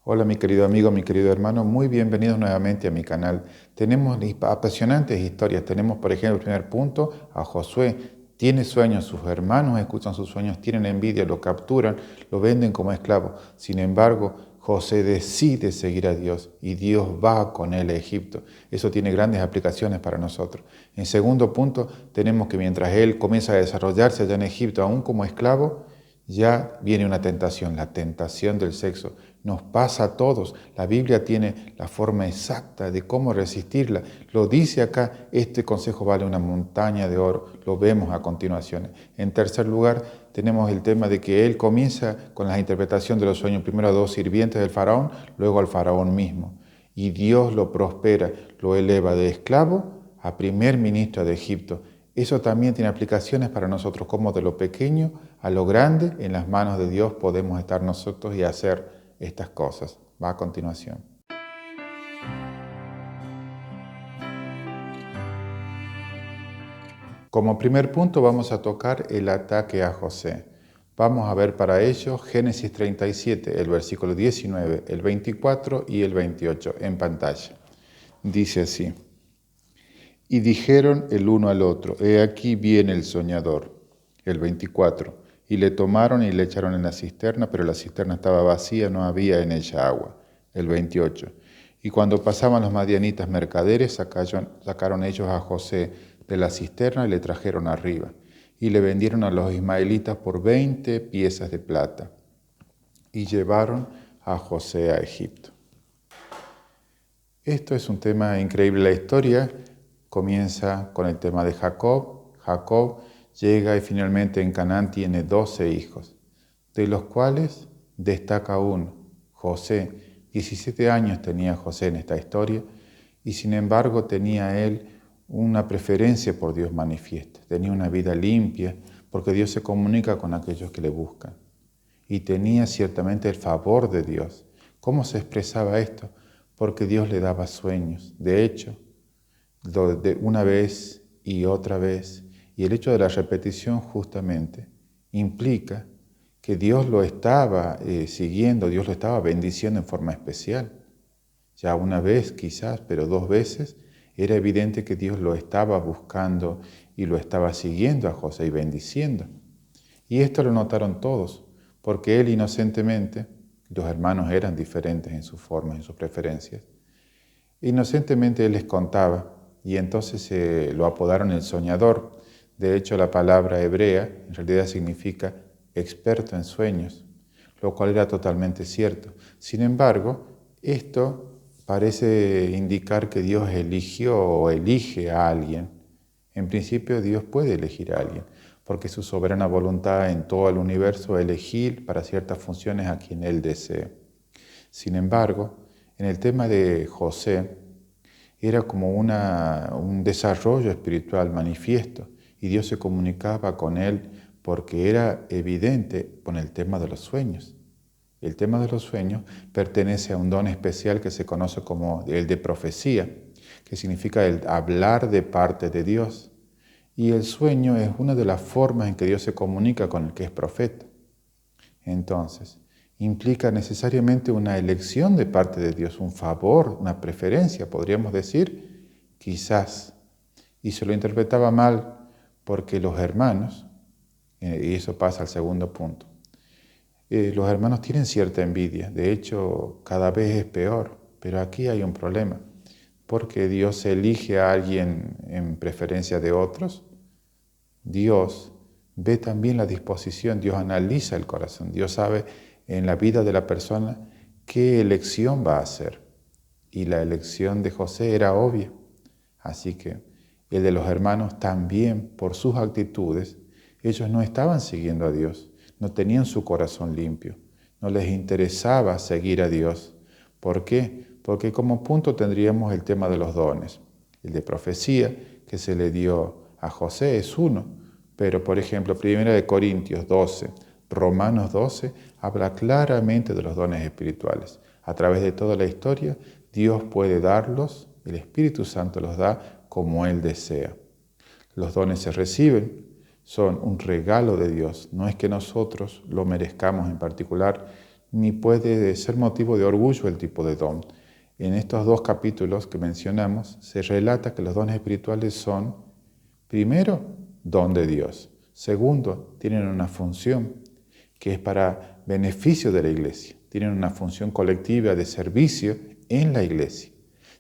Hola mi querido amigo, mi querido hermano, muy bienvenidos nuevamente a mi canal. Tenemos apasionantes historias. Tenemos, por ejemplo, el primer punto, a Josué. Tiene sueños, sus hermanos escuchan sus sueños, tienen envidia, lo capturan, lo venden como esclavo. Sin embargo, José decide seguir a Dios y Dios va con él a Egipto. Eso tiene grandes aplicaciones para nosotros. En segundo punto, tenemos que mientras él comienza a desarrollarse allá en Egipto, aún como esclavo, ya viene una tentación, la tentación del sexo. Nos pasa a todos. La Biblia tiene la forma exacta de cómo resistirla. Lo dice acá, este consejo vale una montaña de oro. Lo vemos a continuación. En tercer lugar, tenemos el tema de que él comienza con la interpretación de los sueños, primero a dos sirvientes del faraón, luego al faraón mismo. Y Dios lo prospera, lo eleva de esclavo a primer ministro de Egipto. Eso también tiene aplicaciones para nosotros, como de lo pequeño a lo grande, en las manos de Dios podemos estar nosotros y hacer estas cosas. Va a continuación. Como primer punto vamos a tocar el ataque a José. Vamos a ver para ello Génesis 37, el versículo 19, el 24 y el 28 en pantalla. Dice así: Y dijeron el uno al otro, he aquí viene el soñador. El 24, y le tomaron y le echaron en la cisterna, pero la cisterna estaba vacía, no había en ella agua. El 28, y cuando pasaban los madianitas mercaderes, sacaron ellos a José de la cisterna y le trajeron arriba, y le vendieron a los ismaelitas por 20 piezas de plata, y llevaron a José a Egipto. Esto es un tema increíble. La historia comienza con el tema de Jacob. Jacob llega y finalmente en Canaán tiene 12 hijos, de los cuales destaca uno, José. 17 años tenía José en esta historia y sin embargo tenía él una preferencia por Dios manifiesta. Tenía una vida limpia porque Dios se comunica con aquellos que le buscan. Y tenía ciertamente el favor de Dios. ¿Cómo se expresaba esto? Porque Dios le daba sueños. De hecho, de una vez y otra vez, y el hecho de la repetición justamente implica que Dios lo estaba siguiendo, Dios lo estaba bendiciendo en forma especial. Ya una vez quizás, pero 2 veces, era evidente que Dios lo estaba buscando y lo estaba siguiendo a José y bendiciendo. Y esto lo notaron todos, porque él inocentemente, los hermanos eran diferentes en sus formas, en sus preferencias, inocentemente él les contaba y entonces lo apodaron el soñador. De hecho, la palabra hebrea en realidad significa experto en sueños, lo cual era totalmente cierto. Sin embargo, esto parece indicar que Dios eligió o elige a alguien. En principio, Dios puede elegir a alguien, porque es su soberana voluntad en todo el universo elegir para ciertas funciones a quien Él desee. Sin embargo, en el tema de José, era como un desarrollo espiritual manifiesto y Dios se comunicaba con él porque era evidente con el tema de los sueños. El tema de los sueños pertenece a un don especial que se conoce como el de profecía, que significa el hablar de parte de Dios. Y el sueño es una de las formas en que Dios se comunica con el que es profeta. Entonces, implica necesariamente una elección de parte de Dios, un favor, una preferencia, podríamos decir, quizás. Y se lo interpretaba mal porque los hermanos, y eso pasa al segundo punto, los hermanos tienen cierta envidia, de hecho cada vez es peor, pero aquí hay un problema, porque Dios elige a alguien en preferencia de otros. Dios ve también la disposición, Dios analiza el corazón, Dios sabe en la vida de la persona qué elección va a hacer. Y la elección de José era obvia. Así que el de los hermanos también, por sus actitudes, ellos no estaban siguiendo a Dios, no tenían su corazón limpio, no les interesaba seguir a Dios. ¿Por qué? Porque como punto tendríamos el tema de los dones. El de profecía que se le dio a José es uno, pero por ejemplo, 1 Corintios 12, Romanos 12, habla claramente de los dones espirituales. A través de toda la historia, Dios puede darlos, el Espíritu Santo los da como Él desea. Los dones se reciben, son un regalo de Dios. No es que nosotros lo merezcamos en particular, ni puede ser motivo de orgullo el tipo de don. En estos 2 capítulos que mencionamos se relata que los dones espirituales son, primero, don de Dios. Segundo, tienen una función que es para beneficio de la iglesia. Tienen una función colectiva de servicio en la iglesia.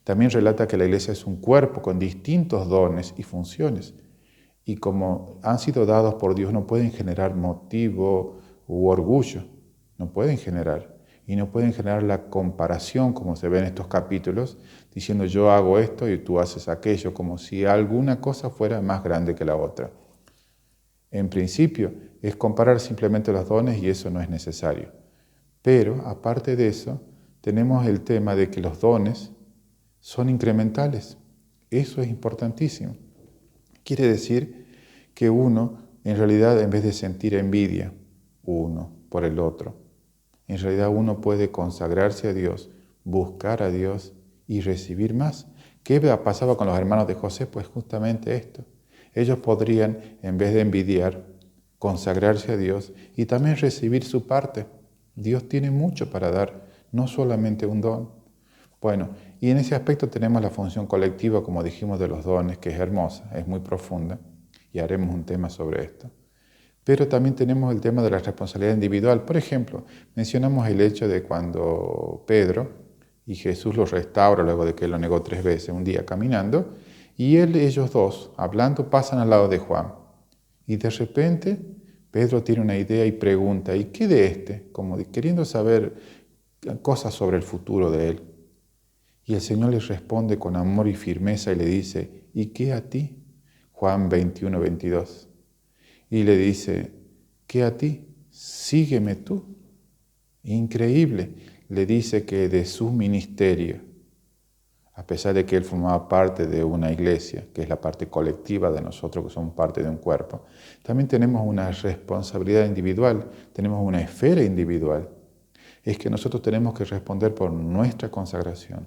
También relata que la iglesia es un cuerpo con distintos dones y funciones. Y como han sido dados por Dios, no pueden generar motivo u orgullo. No pueden generar. Y no pueden generar la comparación, como se ve en estos capítulos, diciendo yo hago esto y tú haces aquello, como si alguna cosa fuera más grande que la otra. En principio, es comparar simplemente los dones y eso no es necesario. Pero, aparte de eso, tenemos el tema de que los dones son incrementales. Eso es importantísimo. Quiere decir que uno, en realidad, en vez de sentir envidia uno por el otro, en realidad uno puede consagrarse a Dios, buscar a Dios y recibir más. ¿Qué pasaba con los hermanos de José? Pues justamente esto. Ellos podrían, en vez de envidiar, consagrarse a Dios y también recibir su parte. Dios tiene mucho para dar, no solamente un don. Bueno, y en ese aspecto tenemos la función colectiva, como dijimos, de los dones, que es hermosa, es muy profunda, y haremos un tema sobre esto. Pero también tenemos el tema de la responsabilidad individual. Por ejemplo, mencionamos el hecho de cuando Pedro y Jesús lo restaura luego de que él lo negó 3 veces, un día caminando, y ellos dos, hablando, pasan al lado de Juan. Y de repente, Pedro tiene una idea y pregunta, ¿y qué de este? Como queriendo saber cosas sobre el futuro de él. Y el Señor le responde con amor y firmeza y le dice, ¿y qué a ti? Juan 21, 22. Y le dice, ¿qué a ti? Sígueme tú. Increíble. Le dice que de su ministerio, a pesar de que él formaba parte de una iglesia, que es la parte colectiva de nosotros, que somos parte de un cuerpo, también tenemos una responsabilidad individual, tenemos una esfera individual. Es que nosotros tenemos que responder por nuestra consagración,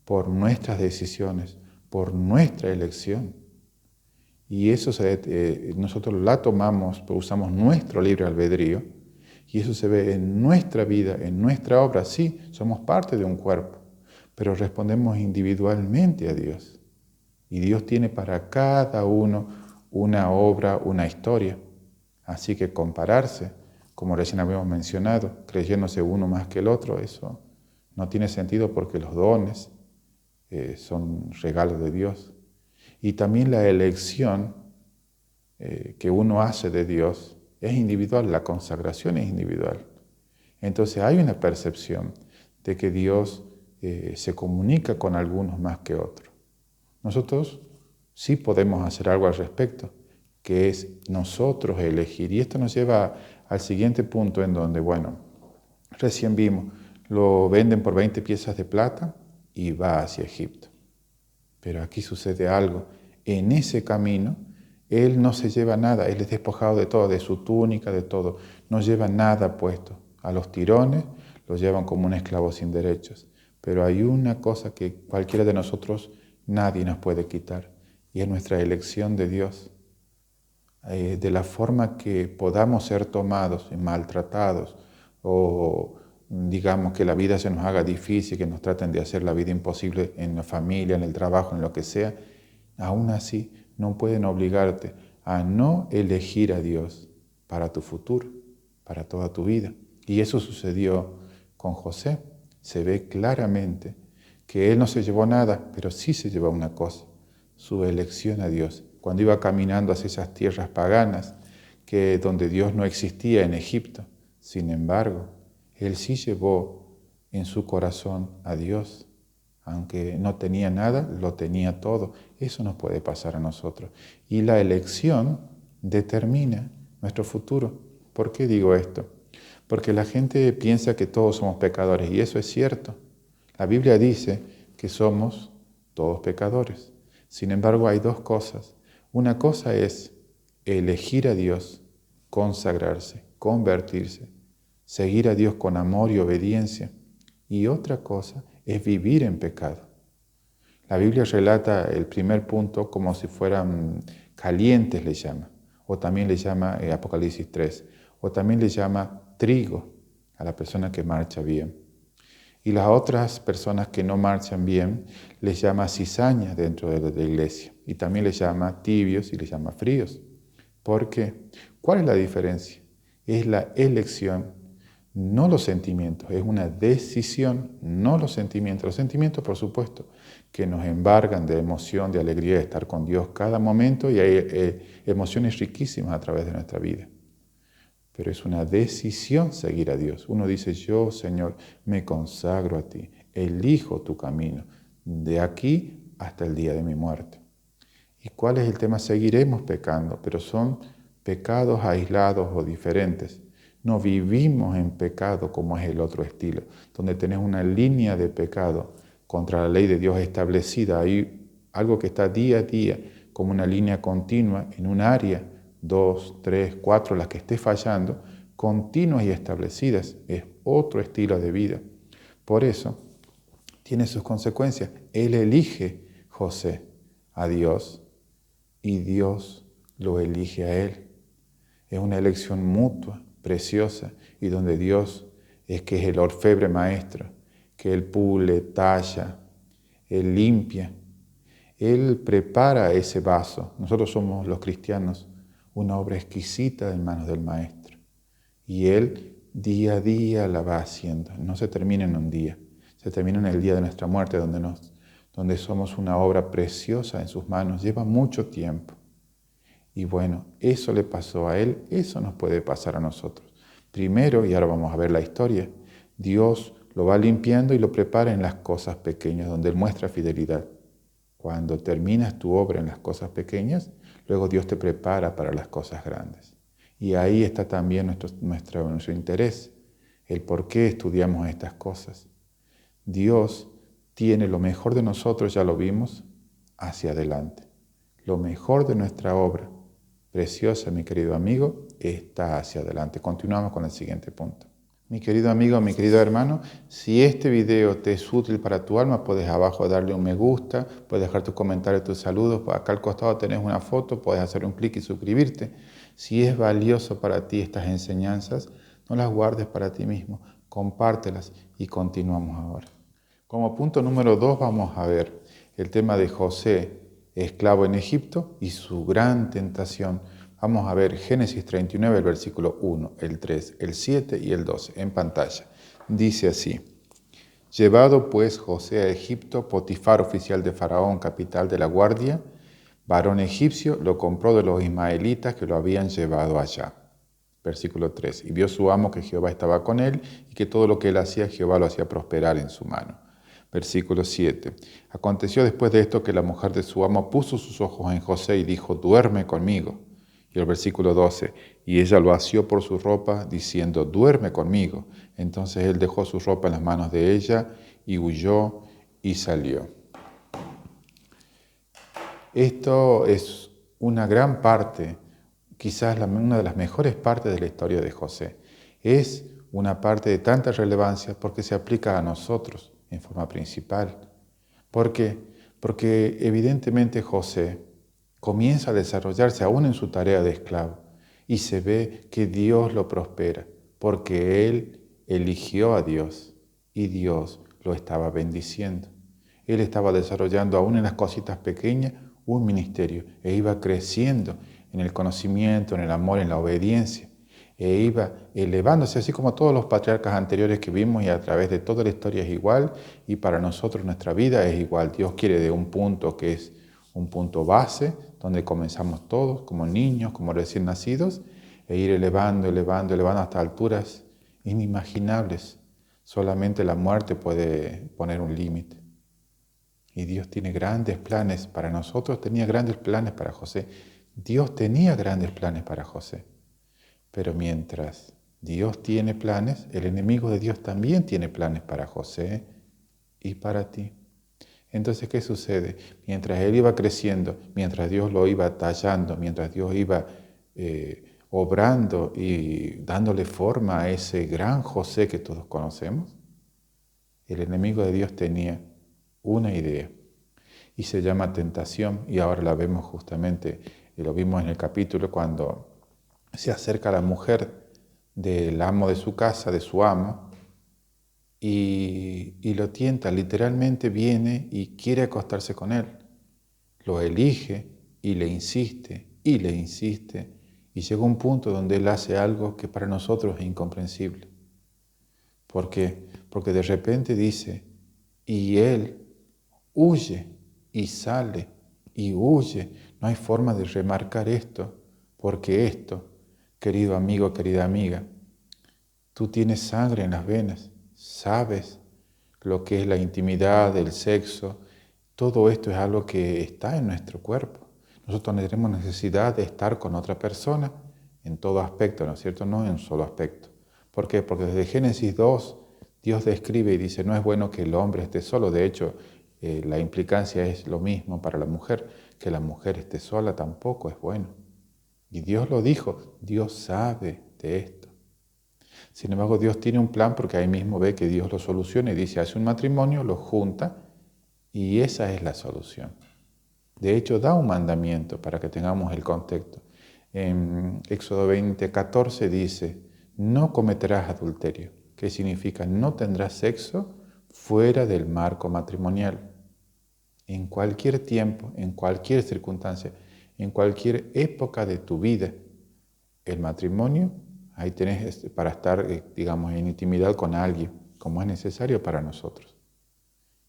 por nuestras decisiones, por nuestra elección. Y eso nosotros la tomamos, usamos nuestro libre albedrío, y eso se ve en nuestra vida, en nuestra obra. Sí, somos parte de un cuerpo, pero respondemos individualmente a Dios. Y Dios tiene para cada uno una obra, una historia. Así que compararse, como recién habíamos mencionado, creyéndose uno más que el otro, eso no tiene sentido porque los dones son regalos de Dios. Y también la elección que uno hace de Dios es individual, la consagración es individual. Entonces hay una percepción de que Dios se comunica con algunos más que otros. Nosotros sí podemos hacer algo al respecto, que es nosotros elegir. Y esto nos lleva al siguiente punto en donde, bueno, recién vimos, lo venden por 20 piezas de plata y va hacia Egipto. Pero aquí sucede algo. En ese camino, él no se lleva nada, él es despojado de todo, de su túnica, de todo. No lleva nada puesto. A los tirones los llevan como un esclavo sin derechos. Pero hay una cosa que cualquiera de nosotros, nadie nos puede quitar, y es nuestra elección de Dios. De la forma que podamos ser tomados y maltratados, o digamos que la vida se nos haga difícil, que nos traten de hacer la vida imposible en la familia, en el trabajo, en lo que sea, aún así no pueden obligarte a no elegir a Dios para tu futuro, para toda tu vida. Y eso sucedió con José. Se ve claramente que él no se llevó nada, pero sí se llevó una cosa, su elección a Dios. Cuando iba caminando hacia esas tierras paganas, donde Dios no existía en Egipto, sin embargo, él sí llevó en su corazón a Dios. Aunque no tenía nada, lo tenía todo. Eso nos puede pasar a nosotros. Y la elección determina nuestro futuro. ¿Por qué digo esto? Porque la gente piensa que todos somos pecadores, y eso es cierto. La Biblia dice que somos todos pecadores. Sin embargo, hay 2 cosas. Una cosa es elegir a Dios, consagrarse, convertirse, seguir a Dios con amor y obediencia. Y otra cosa es vivir en pecado. La Biblia relata el primer punto como si fueran calientes, le llama. O también le llama Apocalipsis 3. O también le llama trigo. a la persona que marcha bien. Y las otras personas que no marchan bien les llama cizaña dentro de la iglesia. Y también les llama tibios y les llama fríos. ¿Por qué? ¿Cuál es la diferencia? Es la elección, no los sentimientos. Es una decisión, no los sentimientos. Los sentimientos, por supuesto, que nos embargan de emoción, de alegría de estar con Dios cada momento, y hay emociones riquísimas a través de nuestra vida. Pero es una decisión seguir a Dios. Uno dice, yo, Señor, me consagro a ti, elijo tu camino, de aquí hasta el día de mi muerte. ¿Y cuál es el tema? Seguiremos pecando, pero son pecados aislados o diferentes. No vivimos en pecado como es el otro estilo, donde tenés una línea de pecado contra la ley de Dios establecida. Hay algo que está día a día como una línea continua en un área, 2, 3, 4, las que esté fallando, continuas y establecidas. Es otro estilo de vida. Por eso tiene sus consecuencias. Él elige, José, a Dios, y Dios lo elige a él. Es una elección mutua, preciosa, y donde Dios es que es el orfebre maestro, que Él pule, talla, Él limpia, Él prepara ese vaso. Nosotros somos los cristianos una obra exquisita en manos del Maestro. Y Él día a día la va haciendo. No se termina en un día, se termina en el día de nuestra muerte, donde somos una obra preciosa en sus manos. Lleva mucho tiempo. Y bueno, eso le pasó a Él, eso nos puede pasar a nosotros. Primero, y ahora vamos a ver la historia, Dios lo va limpiando y lo prepara en las cosas pequeñas, donde Él muestra fidelidad. Cuando terminas tu obra en las cosas pequeñas, luego Dios te prepara para las cosas grandes. Y ahí está también nuestro interés, el por qué estudiamos estas cosas. Dios tiene lo mejor de nosotros, ya lo vimos, hacia adelante. Lo mejor de nuestra obra, preciosa, mi querido amigo, está hacia adelante. Continuamos con el siguiente punto. Mi querido amigo, mi querido hermano, si este video te es útil para tu alma, puedes abajo darle un me gusta, puedes dejar tus comentarios, tus saludos. Acá al costado tenés una foto, puedes hacer un clic y suscribirte. Si es valioso para ti estas enseñanzas, no las guardes para ti mismo, compártelas y continuamos ahora. Como punto número 2 vamos a ver el tema de José, esclavo en Egipto, y su gran tentación. Vamos a ver Génesis 39, el versículo 1, el 3, el 7 y el 12 en pantalla. Dice así: Llevado pues José a Egipto, Potifar, oficial de Faraón, capital de la guardia, varón egipcio, lo compró de los ismaelitas que lo habían llevado allá. Versículo 3. Y vio su amo que Jehová estaba con él y que todo lo que él hacía, Jehová lo hacía prosperar en su mano. Versículo 7. Aconteció después de esto que la mujer de su amo puso sus ojos en José y dijo: duerme conmigo. Y el versículo 12. Y ella lo asió por su ropa, diciendo: duerme conmigo. Entonces él dejó su ropa en las manos de ella y huyó y salió. Esto es una gran parte, quizás una de las mejores partes de la historia de José. Es una parte de tanta relevancia porque se aplica a nosotros en forma principal. ¿Por qué? Porque evidentemente José comienza a desarrollarse aún en su tarea de esclavo y se ve que Dios lo prospera porque él eligió a Dios y Dios lo estaba bendiciendo. Él estaba desarrollando aún en las cositas pequeñas un ministerio e iba creciendo en el conocimiento, en el amor, en la obediencia. E iba elevándose, así como todos los patriarcas anteriores que vimos, y a través de toda la historia es igual, y para nosotros nuestra vida es igual. Dios quiere de un punto que es un punto base, donde comenzamos todos como niños, como recién nacidos, e ir elevando hasta alturas inimaginables. Solamente la muerte puede poner un límite. Y Dios tiene grandes planes para nosotros, tenía grandes planes para José. Dios tenía grandes planes para José. Pero mientras Dios tiene planes, el enemigo de Dios también tiene planes para José y para ti. Entonces, ¿qué sucede? Mientras él iba creciendo, mientras Dios lo iba tallando, mientras Dios iba obrando y dándole forma a ese gran José que todos conocemos, el enemigo de Dios tenía una idea y se llama tentación, y ahora la vemos justamente, y lo vimos en el capítulo cuando se acerca la mujer del amo de su casa, de su amo, y lo tienta, literalmente viene y quiere acostarse con él. Lo elige y le insiste, y llega un punto donde él hace algo que para nosotros es incomprensible. ¿Por qué? Porque de repente dice, y él huye y sale y huye. No hay forma de remarcar esto, porque esto, querido amigo, querida amiga, tú tienes sangre en las venas, sabes lo que es la intimidad, el sexo. Todo esto es algo que está en nuestro cuerpo. Nosotros tenemos necesidad de estar con otra persona en todo aspecto, ¿no es cierto? No en un solo aspecto. ¿Por qué? Porque desde Génesis 2 Dios describe y dice, no es bueno que el hombre esté solo. De hecho, la implicancia es lo mismo para la mujer, que la mujer esté sola tampoco es bueno. Y Dios lo dijo, Dios sabe de esto. Sin embargo, Dios tiene un plan porque ahí mismo ve que Dios lo soluciona y dice, hace un matrimonio, lo junta y esa es la solución. De hecho, da un mandamiento para que tengamos el contexto. En Éxodo 20:14 dice, no cometerás adulterio. ¿Qué significa? No tendrás sexo fuera del marco matrimonial. En cualquier tiempo, en cualquier circunstancia, en cualquier época de tu vida, el matrimonio, ahí tenés para estar, digamos, en intimidad con alguien, como es necesario para nosotros.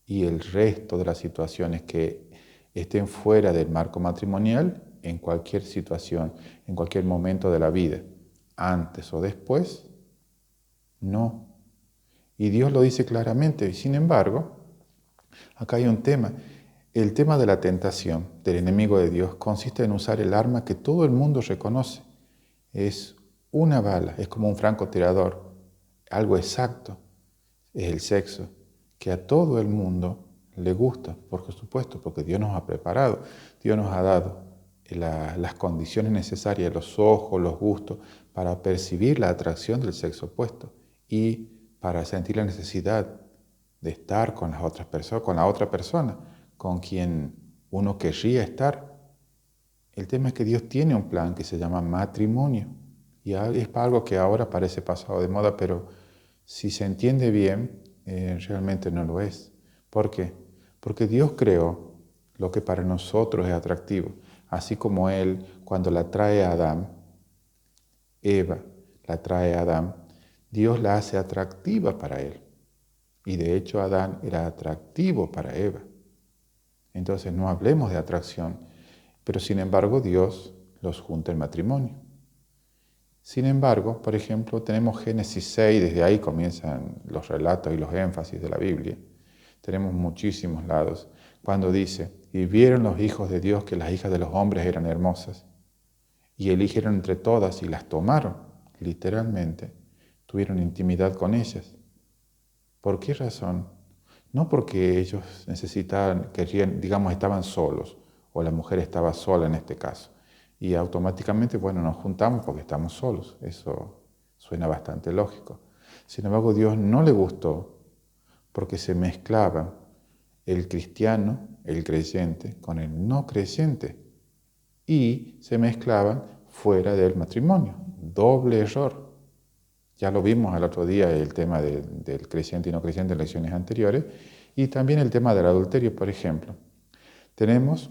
Y el resto de las situaciones que estén fuera del marco matrimonial, en cualquier situación, en cualquier momento de la vida, antes o después, no. Y Dios lo dice claramente. Y sin embargo, acá hay un tema. El tema de la tentación del enemigo de Dios consiste en usar el arma que todo el mundo reconoce. Es una bala, es como un francotirador, algo exacto, es el sexo, que a todo el mundo le gusta, por supuesto, porque Dios nos ha preparado, Dios nos ha dado las condiciones necesarias, los ojos, los gustos, para percibir la atracción del sexo opuesto y para sentir la necesidad de estar con las otras personas, con la otra persona, con quien uno querría estar. El tema es que Dios tiene un plan que se llama matrimonio. Y es algo que ahora parece pasado de moda, pero si se entiende bien, realmente no lo es. ¿Por qué? Porque Dios creó lo que para nosotros es atractivo. Así como Él, cuando la trae a Adán, Eva la trae a Adán, Dios la hace atractiva para Él. Y de hecho Adán era atractivo para Eva. Entonces no hablemos de atracción, pero sin embargo Dios los junta en matrimonio. Sin embargo, por ejemplo, tenemos Génesis 6, desde ahí comienzan los relatos y los énfasis de la Biblia. Tenemos muchísimos lados. Cuando dice, y vieron los hijos de Dios que las hijas de los hombres eran hermosas, y eligieron entre todas y las tomaron, literalmente, tuvieron intimidad con ellas. ¿Por qué razón? No porque ellos necesitaban, querían, digamos, estaban solos, o la mujer estaba sola en este caso. Y automáticamente, bueno, nos juntamos porque estamos solos. Eso suena bastante lógico. Sin embargo, a Dios no le gustó porque se mezclaban el cristiano, el creyente, con el no creyente. Y se mezclaban fuera del matrimonio. Doble error. Ya lo vimos el otro día, el tema del creyente y no creyente en lecciones anteriores, y también el tema del adulterio, por ejemplo. Tenemos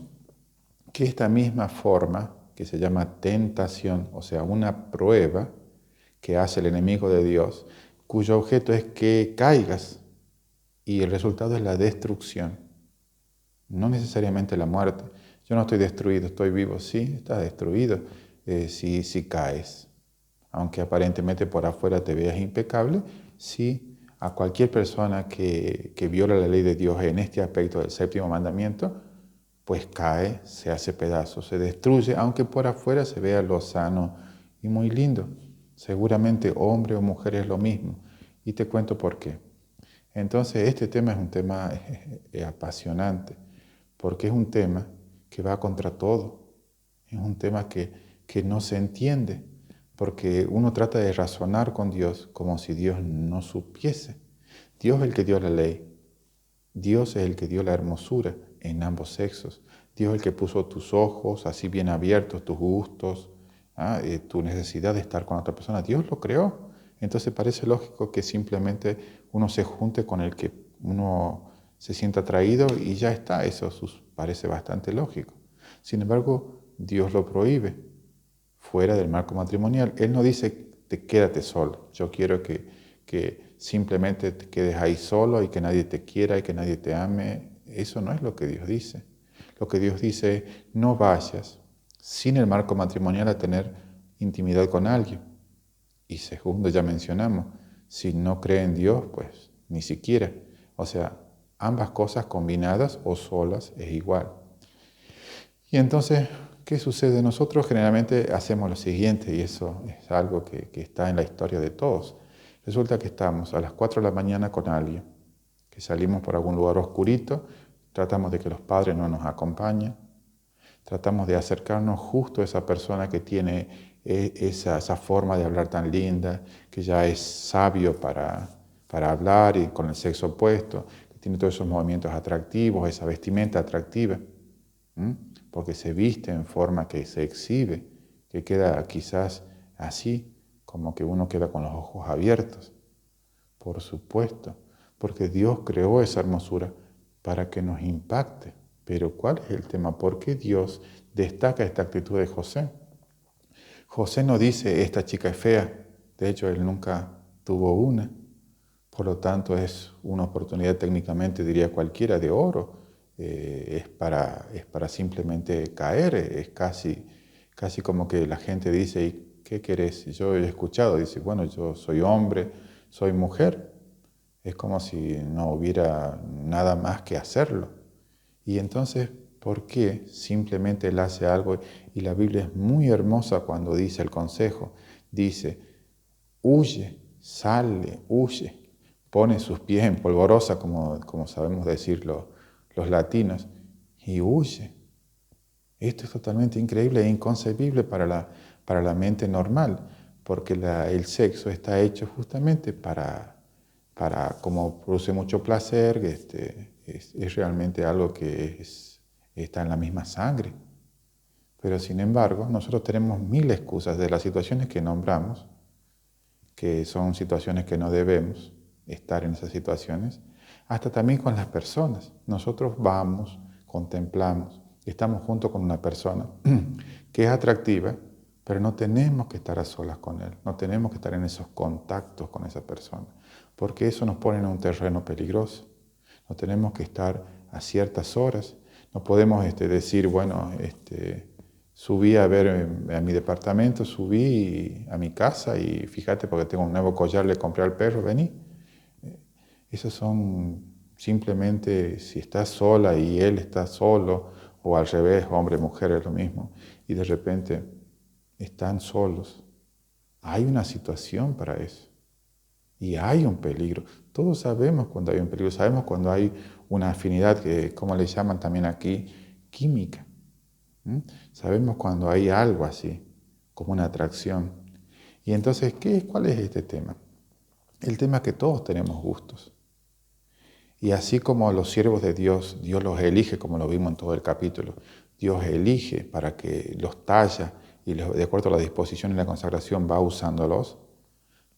que esta misma forma, que se llama tentación, o sea, una prueba que hace el enemigo de Dios, cuyo objeto es que caigas, y el resultado es la destrucción, no necesariamente la muerte. Yo no estoy destruido, estoy vivo, sí, estás destruido si caes. Aunque aparentemente por afuera te veas impecable, sí, a cualquier persona que viola la ley de Dios en este aspecto del séptimo mandamiento, pues cae, se hace pedazos, se destruye, aunque por afuera se vea lozano y muy lindo. Seguramente hombre o mujer es lo mismo. Y te cuento por qué. Entonces este tema es un tema apasionante, porque es un tema que va contra todo. Es un tema que no se entiende, porque uno trata de razonar con Dios como si Dios no supiese. Dios es el que dio la ley. Dios es el que dio la hermosura en ambos sexos. Dios es el que puso tus ojos así bien abiertos, tus gustos tu necesidad de estar con otra persona. Dios lo creó. Entonces parece lógico que simplemente uno se junte con el que uno se sienta atraído y ya está. Eso parece bastante lógico. Sin embargo, Dios lo prohíbe fuera del marco matrimonial. Él no dice, quédate solo. Yo quiero que simplemente te quedes ahí solo y que nadie te quiera y que nadie te ame. Eso no es lo que Dios dice. Lo que Dios dice es, no vayas sin el marco matrimonial a tener intimidad con alguien. Y segundo, ya mencionamos, si no cree en Dios, pues ni siquiera. O sea, ambas cosas combinadas o solas es igual. Y entonces, ¿qué sucede? Nosotros generalmente hacemos lo siguiente, y eso es algo que está en la historia de todos. Resulta que estamos a las 4 de la mañana con alguien, que salimos por algún lugar oscurito, tratamos de que los padres no nos acompañen, tratamos de acercarnos justo a esa persona que tiene esa forma de hablar tan linda, que ya es sabio para hablar y con el sexo opuesto, que tiene todos esos movimientos atractivos, esa vestimenta atractiva, porque se viste en forma que se exhibe, que queda quizás así, como que uno queda con los ojos abiertos. Por supuesto, porque Dios creó esa hermosura para que nos impacte. Pero ¿cuál es el tema? ¿Por qué Dios destaca esta actitud de José? José no dice, esta chica es fea. De hecho, él nunca tuvo una. Por lo tanto, es una oportunidad técnicamente, diría cualquiera, de oro. Es para simplemente caer. Es casi como que la gente dice, ¿y qué querés? Yo he escuchado, dice, bueno, yo soy hombre, soy mujer. Es como si no hubiera nada más que hacerlo. Y entonces, ¿por qué simplemente él hace algo? Y la Biblia es muy hermosa cuando dice el consejo. Dice, huye, sale, huye. Pone sus pies en polvorosa, como sabemos decir los latinos, y huye. Esto es totalmente increíble e inconcebible para la mente normal, porque el sexo está hecho justamente como produce mucho placer, es realmente algo que está en la misma sangre. Pero sin embargo, nosotros tenemos mil excusas de las situaciones que nombramos, que son situaciones que no debemos estar en esas situaciones, hasta también con las personas. Nosotros vamos, contemplamos, estamos junto con una persona que es atractiva, pero no tenemos que estar a solas con él, no tenemos que estar en esos contactos con esa persona, porque eso nos pone en un terreno peligroso. No tenemos que estar a ciertas horas, no podemos decir, bueno, subí a ver a mi departamento, subí a mi casa y fíjate porque tengo un nuevo collar, le compré al perro, vení. Esos son simplemente si estás sola y él está solo, o al revés, hombre, mujer es lo mismo, y de repente están solos. Hay una situación para eso. Y hay un peligro. Todos sabemos cuando hay un peligro, sabemos cuando hay una afinidad, que como le llaman también aquí, química. Sabemos cuando hay algo así, como una atracción. Y entonces, ¿cuál es este tema? El tema es que todos tenemos gustos. Y así como los siervos de Dios, Dios los elige, como lo vimos en todo el capítulo, Dios elige para que los talla y de acuerdo a la disposición y la consagración va usándolos.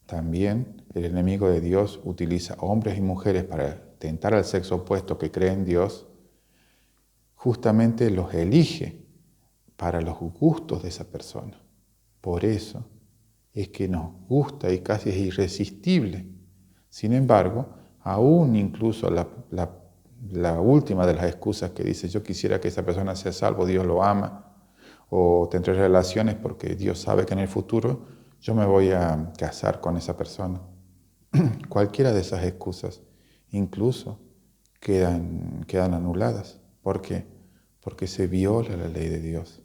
También el enemigo de Dios utiliza hombres y mujeres para tentar al sexo opuesto que cree en Dios, justamente los elige para los gustos de esa persona. Por eso es que nos gusta y casi es irresistible. Sin embargo, aún incluso la última de las excusas que dice, yo quisiera que esa persona sea salvo, Dios lo ama, o tendré relaciones porque Dios sabe que en el futuro yo me voy a casar con esa persona. Cualquiera de esas excusas incluso quedan anuladas. ¿Por qué? Porque se viola la ley de Dios.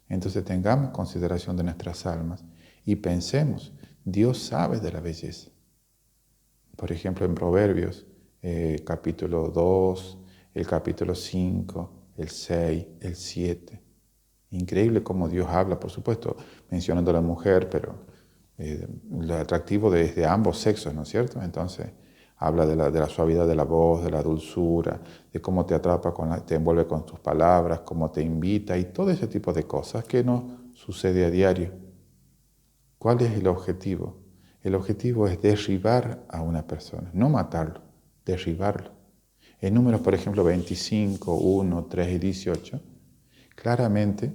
Entonces tengamos consideración de nuestras almas y pensemos, Dios sabe de la belleza. Por ejemplo, en Proverbios, capítulo 2, el capítulo 5, el 6, el 7. Increíble cómo Dios habla, por supuesto, mencionando a la mujer, pero lo atractivo de ambos sexos, ¿no es cierto? Entonces, habla de la suavidad de la voz, de la dulzura, de cómo te atrapa, te envuelve con tus palabras, cómo te invita y todo ese tipo de cosas que nos sucede a diario. ¿Cuál es el objetivo? El objetivo es derribar a una persona, no matarlo, derribarlo. En Números, por ejemplo, 25, 1, 3 y 18, claramente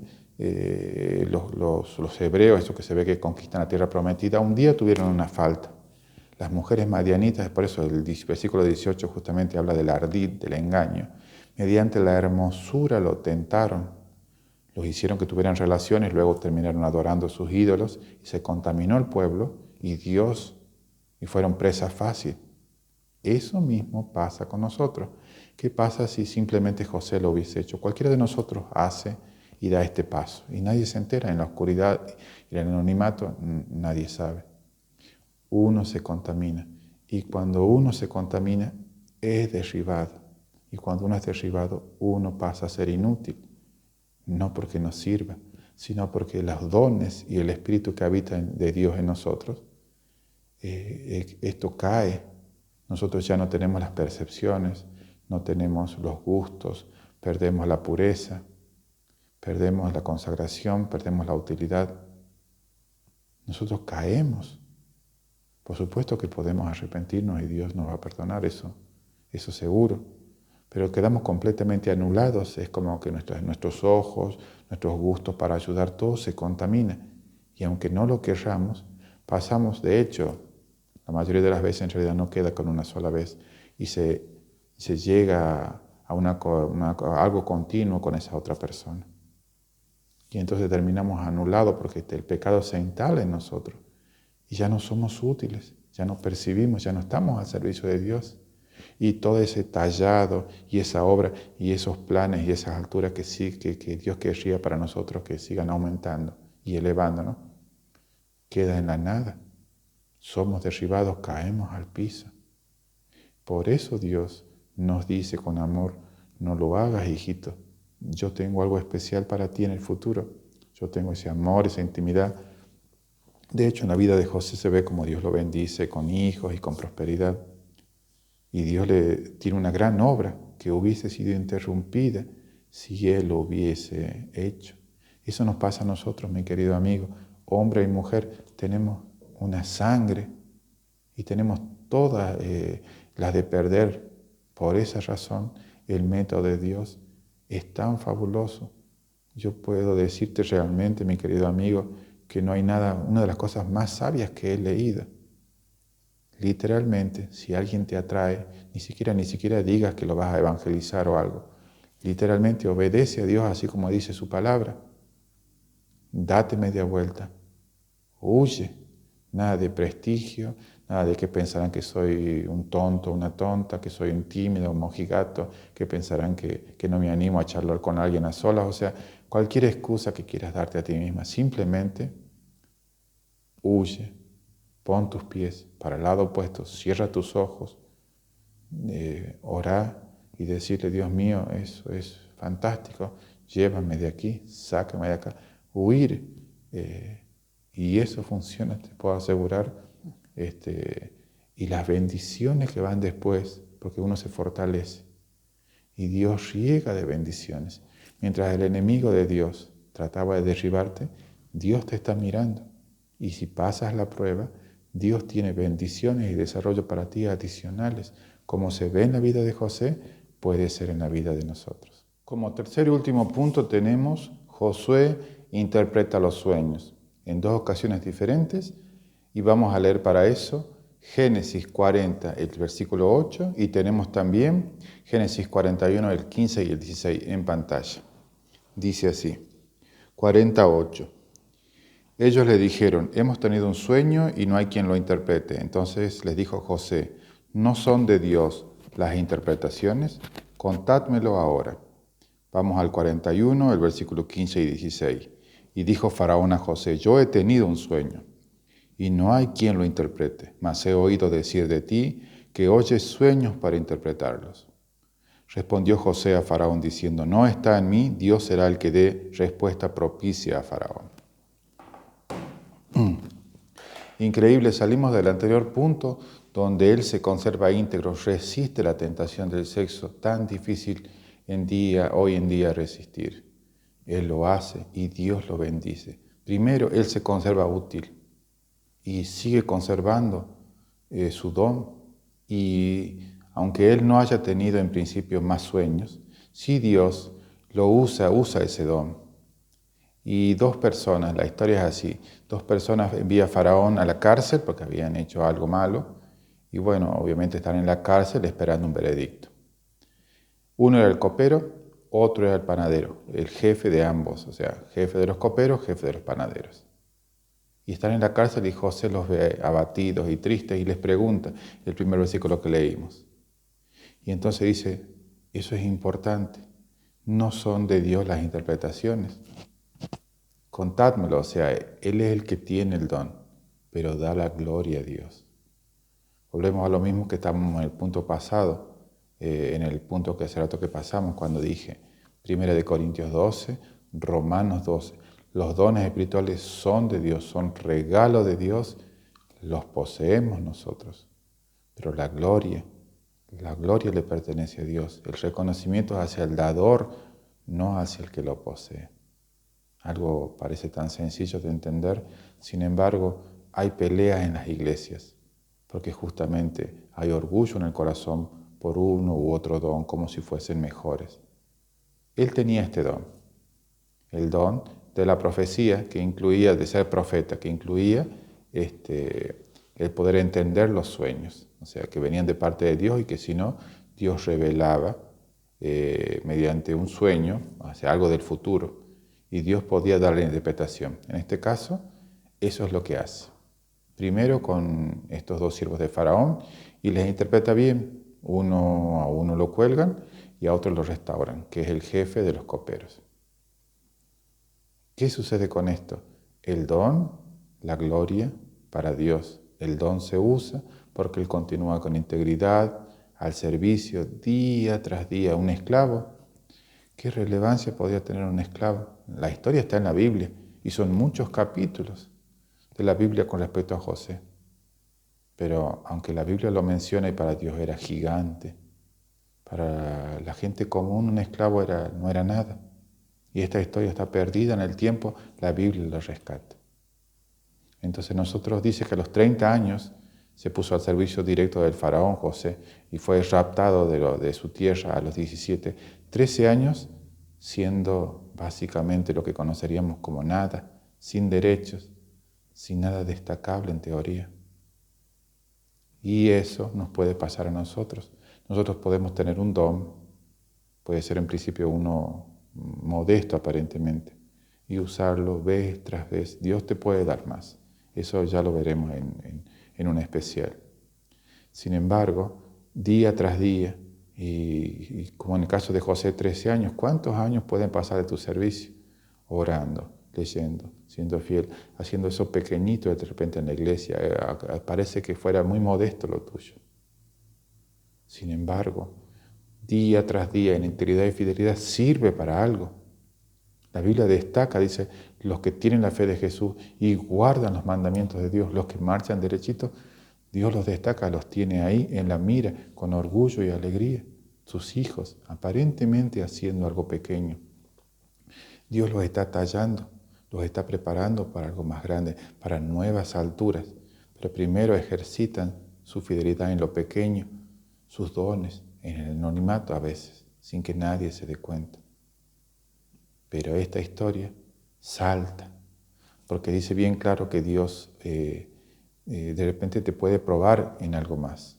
los hebreos, estos que se ve que conquistan la tierra prometida, un día tuvieron una falta. Las mujeres madianitas, por eso el versículo 18 justamente habla del ardid, del engaño. Mediante la hermosura lo tentaron, los hicieron que tuvieran relaciones, luego terminaron adorando sus ídolos y se contaminó el pueblo y fueron presa fácil. Eso mismo pasa con nosotros. ¿Qué pasa si simplemente José lo hubiese hecho? Cualquiera de nosotros hace y da este paso y nadie se entera, en la oscuridad y en el anonimato nadie sabe. Uno se contamina y cuando uno se contamina es derribado y cuando uno es derribado uno pasa a ser inútil, no porque nos sirva, sino porque los dones y el Espíritu que habita de Dios en nosotros, esto cae. Nosotros ya no tenemos las percepciones, no tenemos los gustos, perdemos la pureza, perdemos la consagración, perdemos la utilidad. Nosotros caemos. Por supuesto que podemos arrepentirnos y Dios nos va a perdonar, eso seguro. Pero quedamos completamente anulados, es como que nuestros ojos, nuestros gustos para ayudar, todo se contamina. Y aunque no lo querramos, pasamos, de hecho, la mayoría de las veces en realidad no queda con una sola vez y se llega a algo continuo con esa otra persona. Y entonces terminamos anulados porque el pecado se instala en nosotros y ya no somos útiles, ya no percibimos, ya no estamos al servicio de Dios. Y todo ese tallado y esa obra y esos planes y esas alturas que Dios querría para nosotros que sigan aumentando y elevándonos, queda en la nada. Somos derribados, caemos al piso. Por eso Dios nos dice con amor, no lo hagas, hijito. Yo tengo algo especial para ti en el futuro. Yo tengo ese amor, esa intimidad. De hecho, en la vida de José se ve como Dios lo bendice con hijos y con prosperidad. Y Dios le tiene una gran obra que hubiese sido interrumpida si Él lo hubiese hecho. Eso nos pasa a nosotros, mi querido amigo. Hombre y mujer, tenemos una sangre y tenemos todas las de perder. Por esa razón, el método de Dios es tan fabuloso. Yo puedo decirte realmente, mi querido amigo, que no hay nada, una de las cosas más sabias que he leído. Literalmente, si alguien te atrae, ni siquiera digas que lo vas a evangelizar o algo. Literalmente obedece a Dios así como dice su palabra. Date media vuelta. Huye. Nada de prestigio, nada de que pensarán que soy un tonto, una tonta, que soy un tímido, un mojigato, que pensarán que no me animo a charlar con alguien a solas. O sea, cualquier excusa que quieras darte a ti misma, simplemente huye. Pon tus pies para el lado opuesto, cierra tus ojos, orá y decirle, Dios mío, eso es fantástico, llévame de aquí, sácame de acá, huir. Y eso funciona, te puedo asegurar. Y las bendiciones que van después, porque uno se fortalece. Y Dios riega de bendiciones. Mientras el enemigo de Dios trataba de derribarte, Dios te está mirando. Y si pasas la prueba, Dios tiene bendiciones y desarrollo para ti adicionales. Como se ve en la vida de José, puede ser en la vida de nosotros. Como tercer y último punto tenemos, Josué interpreta los sueños en dos ocasiones diferentes y vamos a leer para eso Génesis 40, el versículo 8 y tenemos también Génesis 41, el 15 y el 16 en pantalla. Dice así, 48. Ellos le dijeron, hemos tenido un sueño y no hay quien lo interprete. Entonces les dijo José, ¿no son de Dios las interpretaciones? Contádmelo ahora. Vamos al 41, el versículo 15 y 16. Y dijo Faraón a José, yo he tenido un sueño y no hay quien lo interprete, mas he oído decir de ti que oyes sueños para interpretarlos. Respondió José a Faraón diciendo, no está en mí, Dios será el que dé respuesta propicia a Faraón. Increíble, salimos del anterior punto donde él se conserva íntegro, resiste la tentación del sexo tan difícil hoy en día resistir. Él lo hace y Dios lo bendice. Primero, él se conserva útil. y sigue conservando su don. Y aunque él no haya tenido en principio más sueños, sí Dios usa ese don. Y dos personas, la historia es así, dos personas envía a Faraón a la cárcel porque habían hecho algo malo, y bueno, obviamente están en la cárcel esperando un veredicto. Uno era el copero, otro era el panadero, el jefe de ambos, o sea, jefe de los coperos, jefe de los panaderos. Y están en la cárcel y José los ve abatidos y tristes y les pregunta, el primer versículo que leímos. Y entonces dice, eso es importante, no son de Dios las interpretaciones. Contádmelo, o sea, Él es el que tiene el don, pero da la gloria a Dios. Volvemos a lo mismo que estábamos en el punto pasado, en el punto que hace rato que pasamos, cuando dije 1 Corintios 12, Romanos 12. Los dones espirituales son de Dios, son regalo de Dios, los poseemos nosotros. Pero la gloria le pertenece a Dios. El reconocimiento es hacia el dador, no hacia el que lo posee. Algo parece tan sencillo de entender, sin embargo, hay peleas en las iglesias, porque justamente hay orgullo en el corazón por uno u otro don, como si fuesen mejores. Él tenía este don, el don de la profecía, que incluía, de ser profeta, que incluía el poder entender los sueños, o sea, que venían de parte de Dios y que si no, Dios revelaba mediante un sueño, o sea, algo del futuro, y Dios podía darle interpretación. En este caso, eso es lo que hace. Primero con estos dos siervos de Faraón y les interpreta bien. A uno lo cuelgan y a otro lo restauran, que es el jefe de los coperos. ¿Qué sucede con esto? El don, la gloria para Dios. El don se usa porque Él continúa con integridad, al servicio, día tras día. Un esclavo, ¿qué relevancia podría tener un esclavo? La historia está en la Biblia y son muchos capítulos de la Biblia con respecto a José. Pero aunque la Biblia lo menciona y para Dios era gigante, para la gente común un esclavo no era nada. Y esta historia está perdida en el tiempo, la Biblia la rescata. Entonces nosotros dice que a los 30 años se puso al servicio directo del faraón José y fue raptado de su tierra a los 17, 13 años siendo básicamente lo que conoceríamos como nada, sin derechos, sin nada destacable en teoría. Y eso nos puede pasar a nosotros. Nosotros podemos tener un don, puede ser en principio uno modesto aparentemente, y usarlo vez tras vez. Dios te puede dar más. Eso ya lo veremos en un especial. Sin embargo, día tras día, y como en el caso de José, 13 años, ¿cuántos años pueden pasar de tu servicio? Orando, leyendo, siendo fiel, haciendo eso pequeñito de repente en la iglesia. Parece que fuera muy modesto lo tuyo. Sin embargo, día tras día en integridad y fidelidad sirve para algo. La Biblia destaca, dice, los que tienen la fe de Jesús y guardan los mandamientos de Dios, los que marchan derechitos, Dios los destaca, los tiene ahí en la mira, con orgullo y alegría. Sus hijos, aparentemente haciendo algo pequeño. Dios los está tallando, los está preparando para algo más grande, para nuevas alturas. Pero primero ejercitan su fidelidad en lo pequeño, sus dones, en el anonimato a veces, sin que nadie se dé cuenta. Pero esta historia salta, porque dice bien claro que Dios de repente te puede probar en algo más.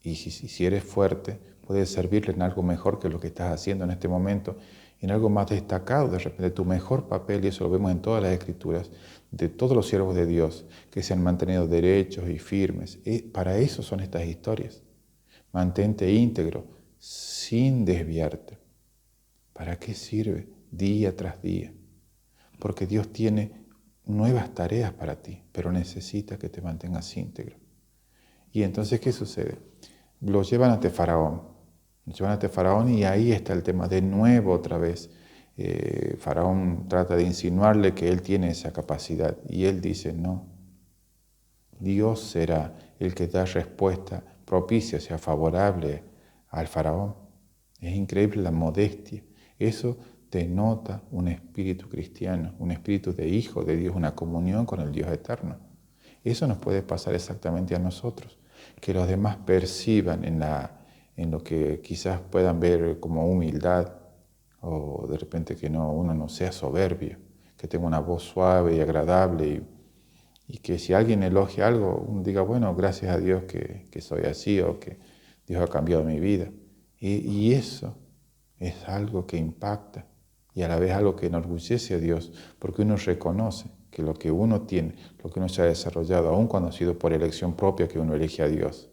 Y si eres fuerte, puedes servirle en algo mejor que lo que estás haciendo en este momento, en algo más destacado, de repente tu mejor papel, y eso lo vemos en todas las Escrituras, de todos los siervos de Dios que se han mantenido derechos y firmes. Para eso son estas historias. Mantente íntegro, sin desviarte. ¿Para qué sirve? Día tras día. Porque Dios tiene nuevas tareas para ti, pero necesita que te mantengas íntegro. Y entonces, ¿qué sucede? Lo llevan ante Faraón. Lo llevan ante Faraón y ahí está el tema. De nuevo, otra vez, Faraón trata de insinuarle que él tiene esa capacidad. Y él dice, no. Dios será el que da respuesta propicia, sea favorable al Faraón. Es increíble la modestia. Eso denota un espíritu cristiano, un espíritu de hijo de Dios, una comunión con el Dios eterno. Eso nos puede pasar exactamente a nosotros, que los demás perciban en lo que quizás puedan ver como humildad, o de repente que uno no sea soberbio, que tenga una voz suave y agradable, y que si alguien elogia algo, uno diga, bueno, gracias a Dios que soy así, o que Dios ha cambiado mi vida. Y eso es algo que impacta y a la vez algo que enorgullece a Dios, porque uno reconoce que lo que uno tiene, lo que uno se ha desarrollado, aun cuando ha sido por elección propia que uno elige a Dios,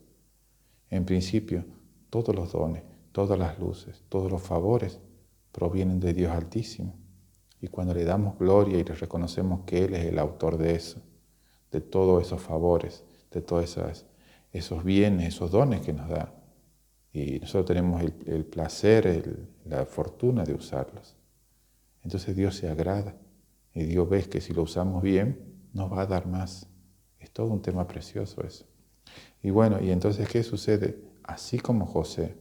en principio, todos los dones, todas las luces, todos los favores provienen de Dios Altísimo. Y cuando le damos gloria y le reconocemos que Él es el autor de eso, de todos esos favores, de todos esos bienes, esos dones que nos da, y nosotros tenemos el placer, la fortuna de usarlos. Entonces Dios se agrada y Dios ve que si lo usamos bien, nos va a dar más. Es todo un tema precioso eso. Y bueno, y entonces, ¿qué sucede? Así como José,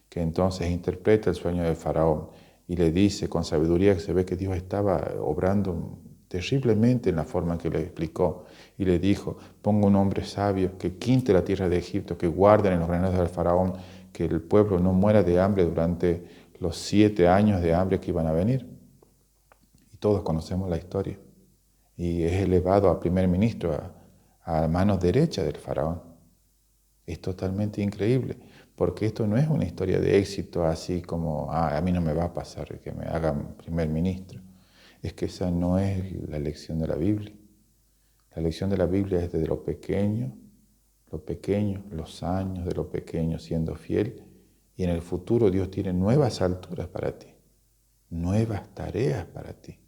que entonces interpreta el sueño del faraón y le dice con sabiduría que se ve que Dios estaba obrando terriblemente en la forma en que le explicó, y le dijo, ponga un hombre sabio que quinte la tierra de Egipto, que guarden en los graneros del faraón, que el pueblo no muera de hambre durante los 7 años de hambre que iban a venir. Y todos conocemos la historia. Y es elevado a primer ministro, a mano derecha del faraón. Es totalmente increíble, porque esto no es una historia de éxito así como, a mí no me va a pasar que me hagan primer ministro. Es que esa no es la lección de la Biblia. La lección de la Biblia es de lo pequeño, los años de lo pequeño siendo fiel, y en el futuro Dios tiene nuevas alturas para ti, nuevas tareas para ti.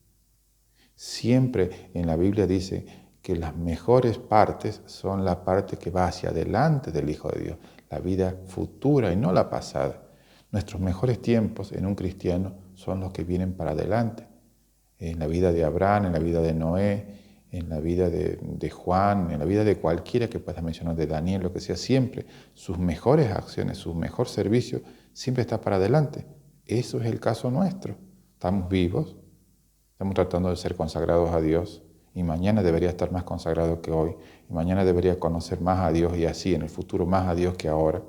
Siempre en la Biblia dice que las mejores partes son la parte que va hacia adelante del Hijo de Dios, la vida futura y no la pasada. Nuestros mejores tiempos en un cristiano son los que vienen para adelante. En la vida de Abraham, en la vida de Noé, en la vida de Juan, en la vida de cualquiera que puedas mencionar, de Daniel, lo que sea, siempre sus mejores acciones, su mejor servicio, siempre está para adelante. Eso es el caso nuestro. Estamos vivos, estamos tratando de ser consagrados a Dios, y mañana debería estar más consagrado que hoy, y mañana debería conocer más a Dios y así en el futuro más a Dios que ahora,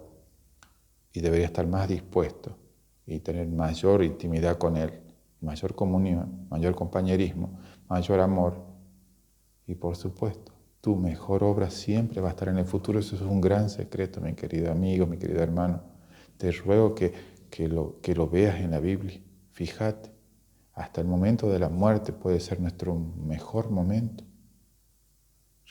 y debería estar más dispuesto y tener mayor intimidad con Él, mayor comunión, mayor compañerismo, mayor amor, y por supuesto, tu mejor obra siempre va a estar en el futuro. Eso es un gran secreto, mi querido amigo, mi querido hermano. Te ruego que lo veas en la Biblia. Fíjate. Hasta el momento de la muerte puede ser nuestro mejor momento.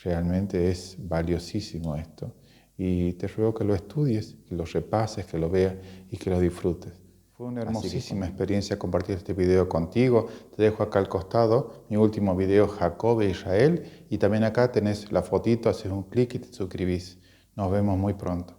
Realmente es valiosísimo esto. Y te ruego que lo estudies, que lo repases, que lo veas y que lo disfrutes. Fue una hermosísima experiencia compartir este video contigo. Te dejo acá al costado mi último video, Jacob e Israel. Y también acá tenés la fotito, haces un clic y te suscribís. Nos vemos muy pronto.